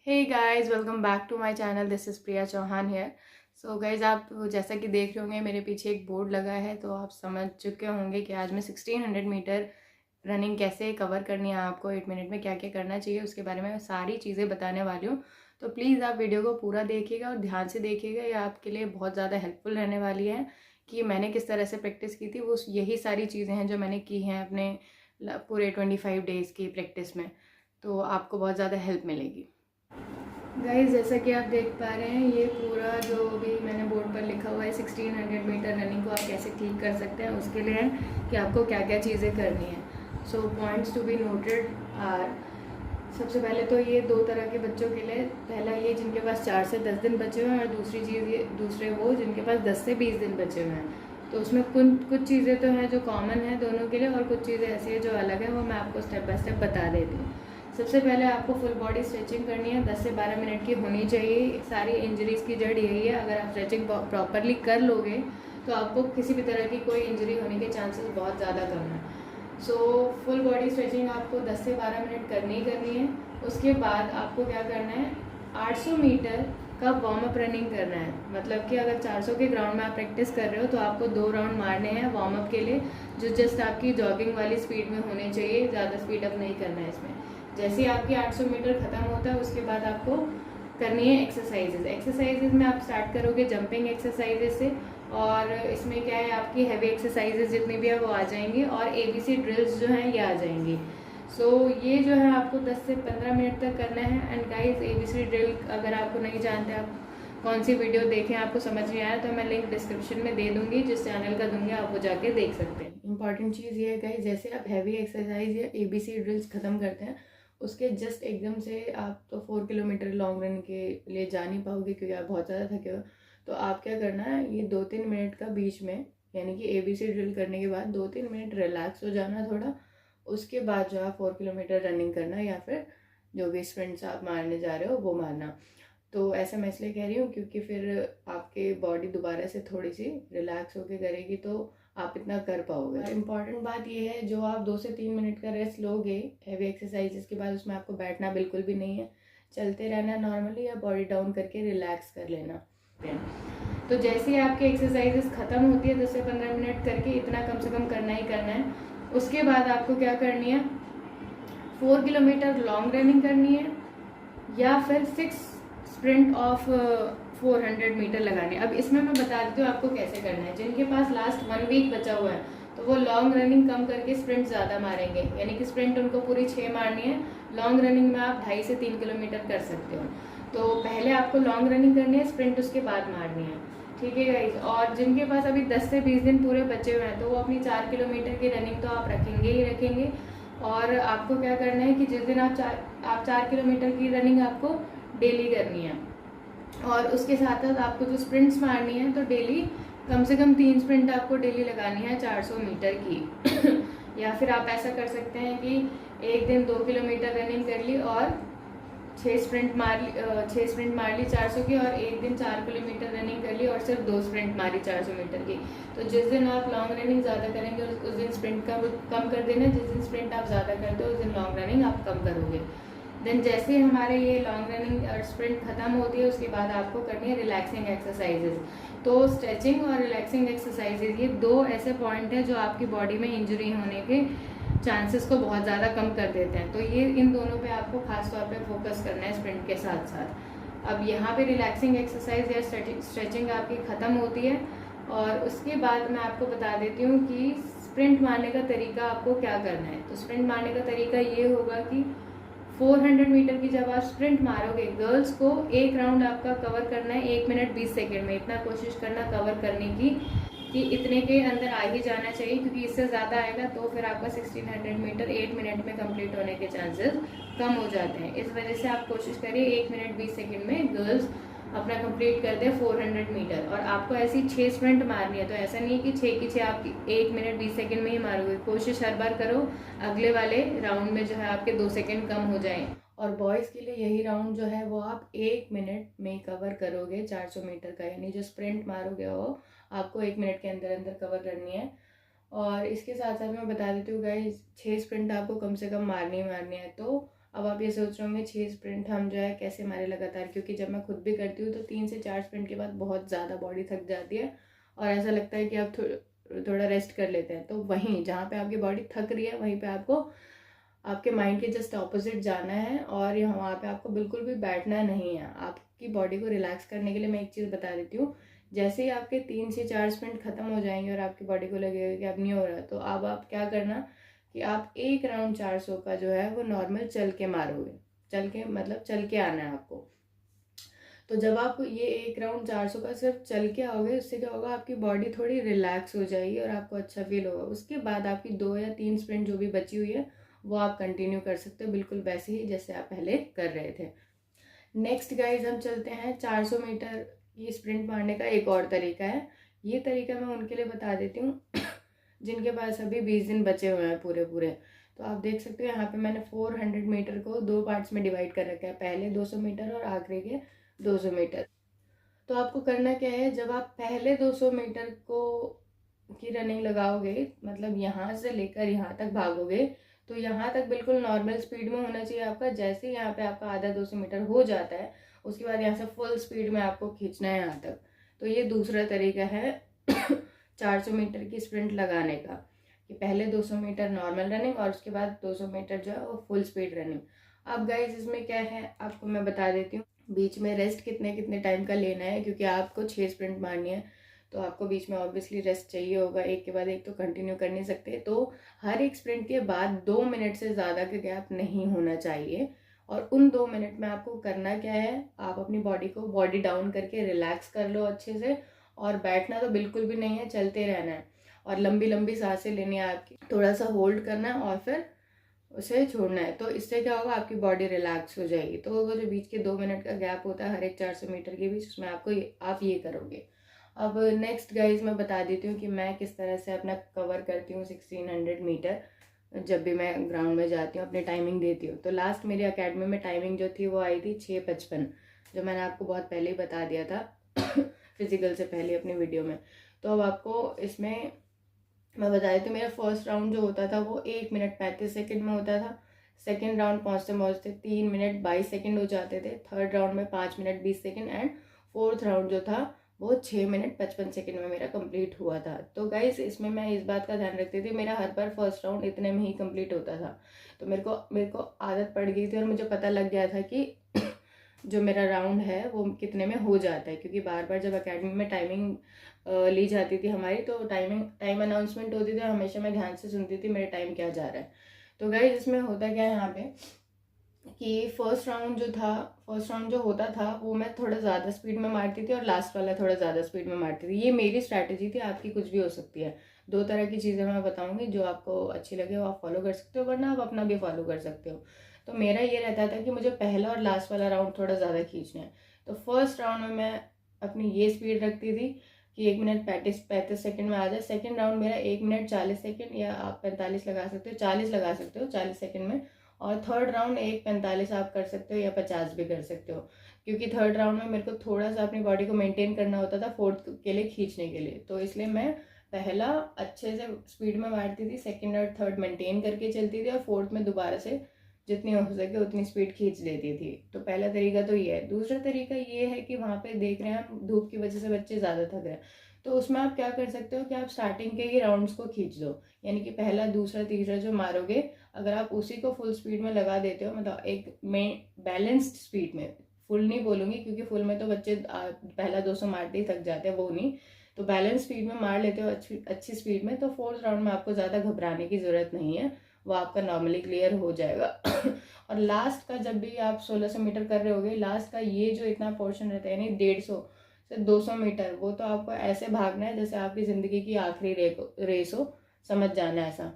Hey guys, welcome back to my channel. This is Priya Chauhan here. So guys, आप जैसा कि देख रहे होंगे मेरे पीछे एक बोर्ड लगा है, तो आप समझ चुके होंगे कि आज मैं 1600 मीटर रनिंग कैसे कवर करनी है, आपको 8 मिनट में क्या क्या करना चाहिए उसके बारे में सारी चीज़ें बताने वाली हूँ। तो प्लीज़ आप वीडियो को पूरा देखिएगा और ध्यान से देखिएगा, ये आपके लिए बहुत ज़्यादा हेल्पफुल रहने वाली है कि मैंने किस तरह से प्रैक्टिस की थी। वो यही सारी चीज़ें हैं जो मैंने की हैं अपने पूरे 25 डेज़ की प्रैक्टिस में, तो आपको बहुत ज़्यादा हेल्प मिलेगी। गाइस, जैसा कि आप देख पा रहे हैं, ये पूरा जो भी मैंने बोर्ड पर लिखा हुआ है 1600 मीटर रनिंग को आप कैसे ठीक कर सकते हैं उसके लिए है कि आपको क्या क्या चीज़ें करनी है। So points to be noted are, सबसे पहले तो ये दो तरह के बच्चों के लिए, पहला ये जिनके पास 4 से 10 दिन बचे हुए हैं, और दूसरी चीज़ ये दूसरे वो जिनके पास 10 से 20 दिन बचे हुए हैं। तो उसमें कुछ चीज़ें तो हैं जो कॉमन है दोनों के लिए, और कुछ चीज़ें ऐसी है जो अलग है, वो मैं आपको स्टेप बाय स्टेप बता देती हूँ। सबसे पहले आपको फुल बॉडी स्ट्रेचिंग करनी है, 10 से 12 मिनट की होनी चाहिए। सारी इंजरीज़ की जड़ यही है, अगर आप स्ट्रेचिंग प्रॉपरली कर लोगे तो आपको किसी भी तरह की कोई इंजरी होने के चांसेस बहुत ज़्यादा कम है। सो फुल बॉडी स्ट्रेचिंग आपको 10 से 12 मिनट करनी ही करनी है। उसके बाद आपको क्या करना है, 800 मीटर का वार्म अप रनिंग करना है। मतलब कि अगर 400 के ग्राउंड में आप प्रैक्टिस कर रहे हो तो आपको 2 राउंड मारने हैं वार्म अप के लिए, जो जस्ट आपकी जॉगिंग वाली स्पीड में होने चाहिए, ज़्यादा स्पीड अप नहीं करना है इसमें। जैसे ही आपकी 800 मीटर ख़त्म होता है उसके बाद आपको करनी है एक्सरसाइजेज में आप स्टार्ट करोगे जंपिंग एक्सरसाइजेज से, और इसमें क्या है, आपकी हैवी एक्सरसाइजेज जितनी भी है वो आ जाएंगी, और ABC ड्रिल्स जो हैं ये आ जाएंगी। सो ये जो है आपको 10 से 15 मिनट तक करना है। एंड गाइस, ABC ड्रिल अगर आपको नहीं जानते, आप कौन सी वीडियो देखें, आपको समझ नहीं आया तो मैं लिंक डिस्क्रिप्शन में दे दूंगी, जिस चैनल का दूंगी आप वो जाके देख सकते हैं। इंपॉर्टेंट चीज़ ये है गाइस, जैसे आप हैवी एक्सरसाइज या ABC ड्रिल्स ख़त्म करते हैं उसके जस्ट एकदम से आप तो 4 किलोमीटर लॉन्ग रन के लिए जा नहीं पाओगे क्योंकि आप बहुत ज़्यादा थके हो। तो आप क्या करना है, ये 2-3 मिनट का बीच में, यानी कि ABC ड्रिल करने के बाद 2-3 मिनट रिलैक्स हो जाना थोड़ा। उसके बाद जो है 4 किलोमीटर रनिंग करना, या फिर जो भी स्प्रिंट्स आप मारने जा रहे हो वो मारना। तो ऐसा मैं इसलिए कह रही हूँ क्योंकि फिर आपके बॉडी दोबारा से थोड़ी सी रिलैक्स होकर करेगी तो आप इतना कर पाओगे। इम्पॉर्टेंट बात यह है, जो आप 2 से 3 मिनट का रेस्ट लोगे हैवी एक्सरसाइजेस के बाद, उसमें आपको बैठना बिल्कुल भी नहीं है, चलते रहना नॉर्मली, या बॉडी डाउन करके रिलैक्स कर लेना। तो जैसे ही आपकी एक्सरसाइजेस ख़त्म होती है 10 से 15 मिनट करके, इतना कम से कम करना ही करना है। उसके बाद आपको क्या करनी है, 4 किलोमीटर लॉन्ग रनिंग करनी है, या फिर 6 स्प्रिंट ऑफ 400 मीटर लगाने। अब इसमें मैं बता देती हूँ आपको कैसे करना है। जिनके पास लास्ट 1 वीक बचा हुआ है तो वो लॉन्ग रनिंग कम करके स्प्रिंट ज़्यादा मारेंगे, यानी कि स्प्रिंट उनको पूरी 6 मारनी है। लॉन्ग रनिंग में आप 2.5 से 3 किलोमीटर कर सकते हो। तो पहले आपको लॉन्ग रनिंग करनी है, स्प्रिंट उसके बाद मारनी है, ठीक है गाइज। और जिनके पास अभी 10 से 20 दिन पूरे बचे हुए हैं तो वो अपनी 4 किलोमीटर की रनिंग तो आप रखेंगे ही रखेंगे। और आपको क्या करना है कि जिस दिन आप 4 किलोमीटर की रनिंग आपको डेली करनी है, और उसके साथ साथ आपको जो स्प्रिंट्स मारनी है तो डेली कम से कम 3 स्प्रिंट आपको डेली लगानी है 400 मीटर की। या फिर आप ऐसा कर सकते हैं कि एक दिन 2 किलोमीटर रनिंग कर ली और 6 स्प्रिंट मार ली 400 की, और एक दिन 4 किलोमीटर रनिंग कर ली और सिर्फ 2 स्प्रिंट मारी 400 मीटर की। तो जिस दिन आप लॉन्ग रनिंग ज़्यादा करेंगे उस दिन स्प्रिंट कम कर देना, जिस दिन स्प्रिंट आप ज़्यादा करते हो उस दिन लॉन्ग रनिंग आप कम करोगे। देन जैसे हमारे ये लॉन्ग रनिंग और स्प्रिंट खत्म होती है उसके बाद आपको करनी है रिलैक्सिंग एक्सरसाइजेज। तो स्ट्रेचिंग और रिलैक्सिंग एक्सरसाइजेज, ये 2 ऐसे पॉइंट हैं जो आपकी बॉडी में इंजरी होने के चांसेस को बहुत ज़्यादा कम कर देते हैं। तो ये इन दोनों पे आपको खास तौर पे फोकस करना है स्प्रिंट के साथ साथ। अब यहाँ पे रिलैक्सिंग एक्सरसाइज या स्ट्रेचिंग आपकी ख़त्म होती है, और उसके बाद मैं आपको बता देती हूँ कि स्प्रिंट मारने का तरीका आपको क्या करना है। तो स्प्रिंट मारने का तरीका ये होगा कि 400 मीटर की जब आप स्प्रिंट मारोगे, गर्ल्स को एक राउंड आपका कवर करना है 1 मिनट 20 सेकेंड में। इतना कोशिश करना कवर करने की कि इतने के अंदर आ ही जाना चाहिए, क्योंकि इससे ज़्यादा आएगा तो फिर आपका 1600 मीटर 8 मिनट में कंप्लीट होने के चांसेस कम हो जाते हैं। इस वजह से आप कोशिश करिए 1 मिनट 20 सेकेंड में गर्ल्स अपना कंप्लीट कर दे 400 मीटर। और आपको ऐसी 6 स्प्रिंट मारनी है, तो ऐसा नहीं है कि 6 की 6 आप 1 मिनट 20 सेकेंड में ही मारोगे। कोशिश हर बार करो अगले वाले राउंड में जो है आपके 2 सेकेंड कम हो जाएं। और बॉयज़ के लिए यही राउंड जो है वो आप 1 मिनट में कवर करोगे 400 मीटर का, यानी जो स्प्रिंट मारोगे वो आपको 1 मिनट के अंदर अंदर कवर करनी है। और इसके साथ साथ मैं बता देती हूँ गाइस, 6 स्प्रिंट आपको कम से कम मारनी है। तो अब आप ये सोच रहे होंगे 6 स्प्रिंट हम जो है कैसे मारे लगातार, क्योंकि जब मैं खुद भी करती हूँ तो 3 से 4 स्प्रिंट के बाद बहुत ज़्यादा बॉडी थक जाती है और ऐसा लगता है कि आप थोड़ा रेस्ट कर लेते हैं। तो वहीं जहाँ पे आपकी बॉडी थक रही है वहीं पे आपको आपके माइंड के जस्ट ऑपोजिट जाना है और यहाँ वहाँ पे आपको बिल्कुल भी बैठना नहीं है। आपकी बॉडी को रिलैक्स करने के लिए मैं एक चीज़ बता देती हूँ, जैसे ही आपके 3 से 4 स्प्रिंट खत्म हो जाएंगे और आपकी बॉडी को लगेगा कि अब नहीं हो रहा, तो अब आप क्या करना कि आप एक राउंड 400 का जो है वो नॉर्मल चल के मारोगे। चल के मतलब चल के आना है आपको। तो जब आप ये एक राउंड 400 का सिर्फ चल के आओगे, उससे क्या होगा, आपकी बॉडी थोड़ी रिलैक्स हो जाएगी और आपको अच्छा फील होगा। उसके बाद आपकी 2 या 3 स्प्रिंट जो भी बची हुई है वो आप कंटिन्यू कर सकते हो, बिल्कुल वैसे ही जैसे आप पहले कर रहे थे। नेक्स्ट गाइज हम चलते हैं 400 मीटर की स्प्रिंट मारने का एक और तरीका है। ये तरीका मैं उनके लिए बता देती हूँ जिनके पास अभी 20 दिन बचे हुए हैं पूरे पूरे। तो आप देख सकते हो यहाँ पे मैंने 400 मीटर को 2 पार्ट्स में डिवाइड कर रखा है, पहले 200 मीटर और आखिरी के 200 मीटर। तो आपको करना क्या है, जब आप पहले 200 मीटर को की रनिंग लगाओगे, मतलब यहाँ से लेकर यहाँ तक भागोगे, तो यहाँ तक बिल्कुल नॉर्मल स्पीड में होना चाहिए आपका। जैसे ही यहाँ पे आपका आधा 200 मीटर हो जाता है, उसके बाद यहाँ से फुल स्पीड में आपको खींचना है यहाँ तक। तो ये दूसरा तरीका है 400 मीटर की स्प्रिंट लगाने का, कि पहले 200 मीटर नॉर्मल रनिंग और उसके बाद 200 मीटर जो है वो फुल स्पीड रनिंग। अब गाइज इसमें क्या है आपको मैं बता देती हूँ, बीच में रेस्ट कितने कितने टाइम का लेना है, क्योंकि आपको 6 स्प्रिंट मारनी है तो आपको बीच में ऑब्वियसली रेस्ट चाहिए होगा, एक के बाद एक तो कंटिन्यू कर नहीं सकते। तो हर एक स्प्रिंट के बाद 2 मिनट से ज़्यादा का गैप नहीं होना चाहिए। और उन 2 मिनट में आपको करना क्या है, आप अपनी बॉडी को बॉडी डाउन करके रिलैक्स कर लो अच्छे से, और बैठना तो बिल्कुल भी नहीं है, चलते रहना है और लंबी लंबी सांसें लेनी है आपकी, थोड़ा सा होल्ड करना है और फिर उसे छोड़ना है। तो इससे क्या होगा, आपकी बॉडी रिलैक्स हो जाएगी। तो वो जो बीच के 2 मिनट का गैप होता है हर एक 400 मीटर के बीच, उसमें आप ये करोगे। अब नेक्स्ट गाइज मैं बता देती हूँ कि मैं किस तरह से अपना कवर करती हूँ 1600 मीटर जब भी मैं ग्राउंड में जाती हूँ, अपनी टाइमिंग देती हूँ। तो लास्ट मेरी अकेडमी में टाइमिंग जो थी वो आई थी 6:55, जो मैंने आपको बहुत पहले ही बता दिया था फिजिकल से पहले अपनी वीडियो में। तो अब आपको इसमें मैं बता देती हूँ, मेरा फर्स्ट राउंड जो होता था वो 1 मिनट 35 सेकेंड में होता था। सेकेंड राउंड पहुँचते पहुँचते 3 मिनट 22 सेकेंड हो जाते थे। थर्ड राउंड में 5 minute 20 second and fourth round जो था वो 6 मिनट 55 सेकेंड में मेरा कंप्लीट हुआ था। तो गाइस इसमें मैं इस बात का ध्यान रखती थी, मेरा हर बार फर्स्ट राउंड इतने में ही कंप्लीट होता था। तो मेरे को आदत पड़ गई थी और मुझे पता लग गया था कि जो मेरा राउंड है वो कितने में हो जाता है, क्योंकि बार बार जब एकेडमी में टाइमिंग ली जाती थी हमारी, तो टाइम अनाउंसमेंट होती थी, हमेशा मैं ध्यान से सुनती थी मेरे टाइम क्या जा रहा है। तो गाइस इसमें होता क्या है यहाँ पे कि फर्स्ट राउंड जो होता था वो मैं थोड़ा ज़्यादा स्पीड में मारती थी और लास्ट वाला थोड़ा ज़्यादा स्पीड में मारती थी। ये मेरी स्ट्रैटेजी थी, आपकी कुछ भी हो सकती है। 2 तरह की चीज़ें मैं बताऊंगी, जो आपको अच्छी लगे वो आप फॉलो कर सकते हो, वरना आप अपना भी फॉलो कर सकते हो। तो मेरा ये रहता था कि मुझे पहला और लास्ट वाला राउंड थोड़ा ज़्यादा खींचना है। तो फर्स्ट राउंड में मैं अपनी ये स्पीड रखती थी कि 1 मिनट 35 सेकेंड में आ जाए। सेकेंड राउंड मेरा 1 मिनट 40 सेकेंड, या आप 45 लगा सकते हो, 40 लगा सकते हो 40 सेकेंड में। और थर्ड राउंड 1:45 आप कर सकते हो या 50 भी कर सकते हो, क्योंकि थर्ड राउंड में मेरे को थोड़ा सा अपनी बॉडी को मेंटेन करना होता था फोर्थ के लिए खींचने के लिए। तो इसलिए मैं पहला अच्छे से स्पीड में मारती थी, सेकंड और थर्ड मेंटेन करके चलती थी और फोर्थ में दोबारा से जितनी हो सके उतनी स्पीड खींच लेती थी। तो पहला तरीका तो ये है। दूसरा तरीका ये है कि वहाँ पे देख रहे हैं हम धूप की वजह से बच्चे ज़्यादा थक रहे हैं, तो उसमें आप क्या कर सकते हो कि आप स्टार्टिंग के ही राउंड्स को खींच दो, यानी कि पहला दूसरा तीसरा जो मारोगे, अगर आप उसी को फुल स्पीड में लगा देते हो, मतलब एक में बैलेंस्ड स्पीड में, फुल नहीं बोलूँगी क्योंकि फुल में तो बच्चे पहला 200 मारते ही थक जाते हैं, वो नहीं, तो बैलेंस स्पीड में मार लेते हो अच्छी स्पीड में, तो फोर्थ राउंड में आपको ज़्यादा घबराने की ज़रूरत नहीं है, वो आपका नॉर्मली क्लियर हो जाएगा। और लास्ट का जब भी आप 1600 मीटर कर रहे होगे, लास्ट का ये जो इतना पोर्शन रहता है यानी 150 से 200 मीटर, वो तो आपको ऐसे भागना है जैसे आपकी ज़िंदगी की आखिरी रेस हो, समझ जाना ऐसा,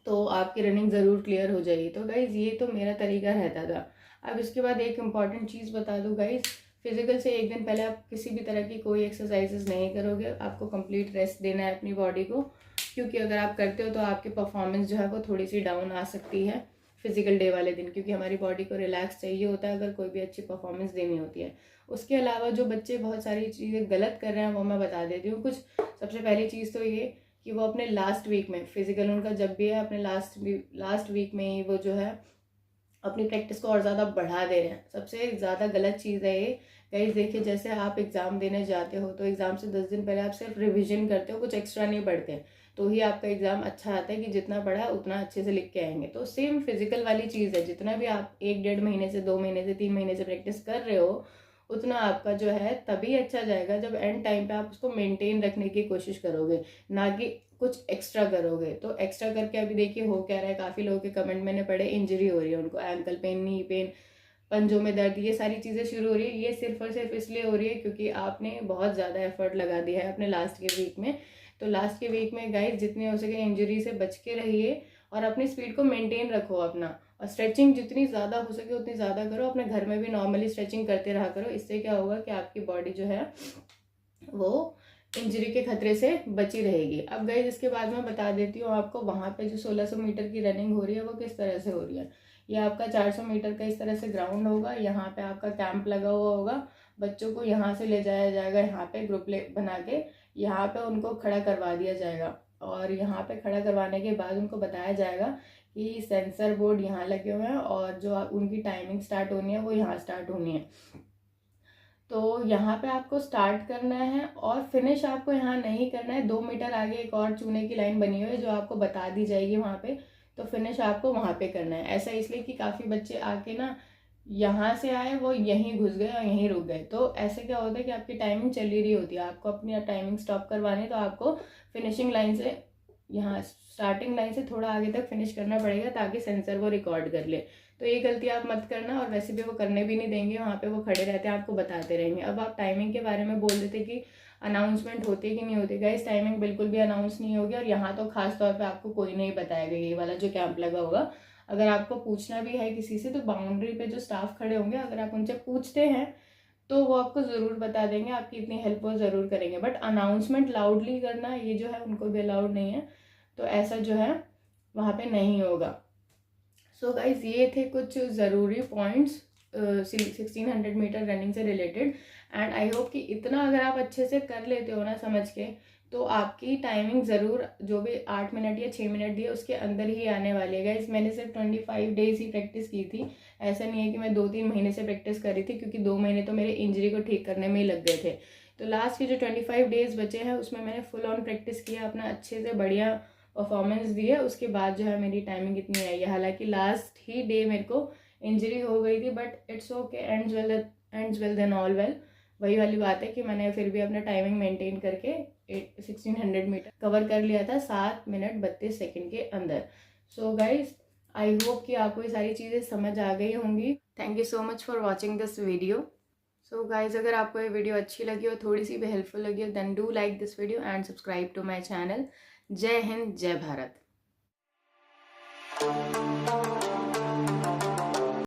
तो आपकी रनिंग ज़रूर क्लियर हो जाएगी। तो गाइज़ ये तो मेरा तरीका रहता था। अब इसके बाद एक इम्पॉर्टेंट चीज़ बता दूँ गाइज़, फिजिकल से एक दिन पहले आप किसी भी तरह की कोई एक्सरसाइजेज नहीं करोगे, आपको कंप्लीट रेस्ट देना है अपनी बॉडी को, क्योंकि अगर आप करते हो तो आपकी परफॉर्मेंस जो है वो थोड़ी सी डाउन आ सकती है फिजिकल डे वाले दिन, क्योंकि हमारी बॉडी को रिलैक्स चाहिए होता है अगर कोई भी अच्छी परफॉर्मेंस देनी होती है। उसके अलावा जो बच्चे बहुत सारी चीज़ें गलत कर रहे हैं वो मैं बता देती हूँ कुछ। सबसे पहली चीज़ तो ये कि वो अपने लास्ट वीक में, फिजिकल उनका जब भी है अपने लास्ट वीक में ही वो जो है अपनी प्रैक्टिस को और ज़्यादा बढ़ा दे रहे हैं। सबसे ज़्यादा गलत चीज़ है ये गाइस। देखिए, जैसे आप एग्ज़ाम देने जाते हो तो एग्ज़ाम से 10 दिन पहले आप सिर्फ रिवीजन करते हो, कुछ एक्स्ट्रा नहीं पढ़ते, तो ही आपका एग्ज़ाम अच्छा आता है कि जितना पढ़ा उतना अच्छे से लिख के आएंगे। तो सेम फिजिकल वाली चीज़ है, जितना भी आप 1-1.5 महीने से 2 महीने से 3 महीने से प्रैक्टिस कर रहे हो, उतना आपका जो है तभी अच्छा जाएगा जब एंड टाइम पे आप उसको मेंटेन रखने की कोशिश करोगे, ना कि कुछ एक्स्ट्रा करोगे। तो एक्स्ट्रा करके अभी देखिए हो क्या रहा है, काफ़ी लोगों के कमेंट मैंने पढ़े, इंजरी हो रही है उनको, एंकल पेन, नी पेन, पंजों में दर्द, ये सारी चीज़ें शुरू हो रही है। ये सिर्फ और सिर्फ इसलिए हो रही है क्योंकि आपने बहुत ज़्यादा एफर्ट लगा दिया है अपने लास्ट के वीक में। तो लास्ट के वीक में गाइस जितने हो सके इंजरी से बच के रहिए और अपनी स्पीड को मेंटेन रखो अपना, और स्ट्रेचिंग जितनी ज़्यादा हो सके उतनी ज़्यादा करो। अपने घर में भी नॉर्मली स्ट्रेचिंग करते रहा करो। इससे क्या होगा कि आपकी बॉडी जो है वो इंजरी के खतरे से बची रहेगी। अब गाइस इसके बाद मैं बता देती हूँ आपको, वहाँ पे जो 1600 मीटर की रनिंग हो रही है वो किस तरह से हो रही है। ये आपका 400 मीटर का इस तरह से ग्राउंड होगा, यहाँ पे आपका कैंप लगा हुआ होगा। बच्चों को यहाँ से ले जाया जाएगा, यहाँ पे ग्रुप बना के यहाँ पे उनको खड़ा करवा दिया जाएगा, और यहाँ पे खड़ा करवाने के बाद उनको बताया जाएगा कि सेंसर बोर्ड यहाँ लगे हुए हैं और जो उनकी टाइमिंग स्टार्ट होनी है वो यहाँ स्टार्ट होनी है। तो यहाँ पे आपको स्टार्ट करना है और फिनिश आपको यहाँ नहीं करना है। 2 मीटर आगे एक और चूने की लाइन बनी हुई है जो आपको बता दी जाएगी वहाँ पे, तो फिनिश आपको वहाँ पे करना है। ऐसा इसलिए कि काफ़ी बच्चे आके ना यहाँ से आए वो यहीं घुस गए और यहीं रुक गए, तो ऐसे क्या होता है कि आपकी टाइमिंग चल ही रही होती है, आपको अपनी टाइमिंग स्टॉप करवानी है तो आपको फिनिशिंग लाइन से, यहाँ स्टार्टिंग लाइन से थोड़ा आगे तक फिनिश करना पड़ेगा ताकि सेंसर वो रिकॉर्ड कर ले। तो ये गलती आप मत करना, और वैसे भी वो करने भी नहीं देंगे, वहाँ पे वो खड़े रहते हैं आपको बताते रहेंगे। अब आप टाइमिंग के बारे में बोल देते कि अनाउंसमेंट होती है कि नहीं होती। गाइस टाइमिंग बिल्कुल भी अनाउंस नहीं होगी, और यहाँ तो खास तौर पे आपको कोई नहीं बताएगा ये वाला जो कैंप लगा होगा। अगर आपको पूछना भी है किसी से तो बाउंड्री पे जो स्टाफ खड़े होंगे, अगर आप उनसे पूछते हैं तो वो आपको ज़रूर बता देंगे, आपकी इतनी हेल्प वो ज़रूर करेंगे। बट अनाउंसमेंट लाउडली करना ये जो है उनको भी अलाउड नहीं है, तो ऐसा जो है वहाँ पे नहीं होगा। सो गाइज ये थे कुछ ज़रूरी पॉइंट्स 1600 मीटर रनिंग से रिलेटेड। एंड आई होप कि इतना अगर आप अच्छे से कर लेते हो ना समझ के, तो आपकी टाइमिंग ज़रूर जो भी 8 मिनट या 6 मिनट दी है उसके अंदर ही आने वाली है। गाइज मैंने सिर्फ 25 डेज ही प्रैक्टिस की थी, ऐसा नहीं है कि मैं 2-3 महीने से प्रैक्टिस कर रही थी, क्योंकि 2 महीने तो मेरे इंजरी को ठीक करने में ही लग गए थे। तो लास्ट के जो 25 डेज बचे हैं उसमें मैंने फुल ऑन प्रैक्टिस किया, अपना अच्छे से बढ़िया परफॉर्मेंस दी है। उसके बाद जो है मेरी टाइमिंग इतनी आई है। हालांकि लास्ट ही डे मेरे को इंजरी हो गई थी, but it's okay, ends well then all well. वही वाली बात है कि मैंने फिर भी अपना टाइमिंग मेंटेन करके 1600 मीटर कवर कर लिया था 7 मिनट 32 सेकेंड के अंदर। सो गाइज आई होप कि आपको ये सारी चीज़ें समझ आ गई होंगी। Thank you so much for watching this video. So guys अगर आपको ये वीडियो अच्छी लगी हो, थोड़ी सी भी हेल्पफुल लगी हो, then do like this video and subscribe to my channel. जय हिंद, जय भारत।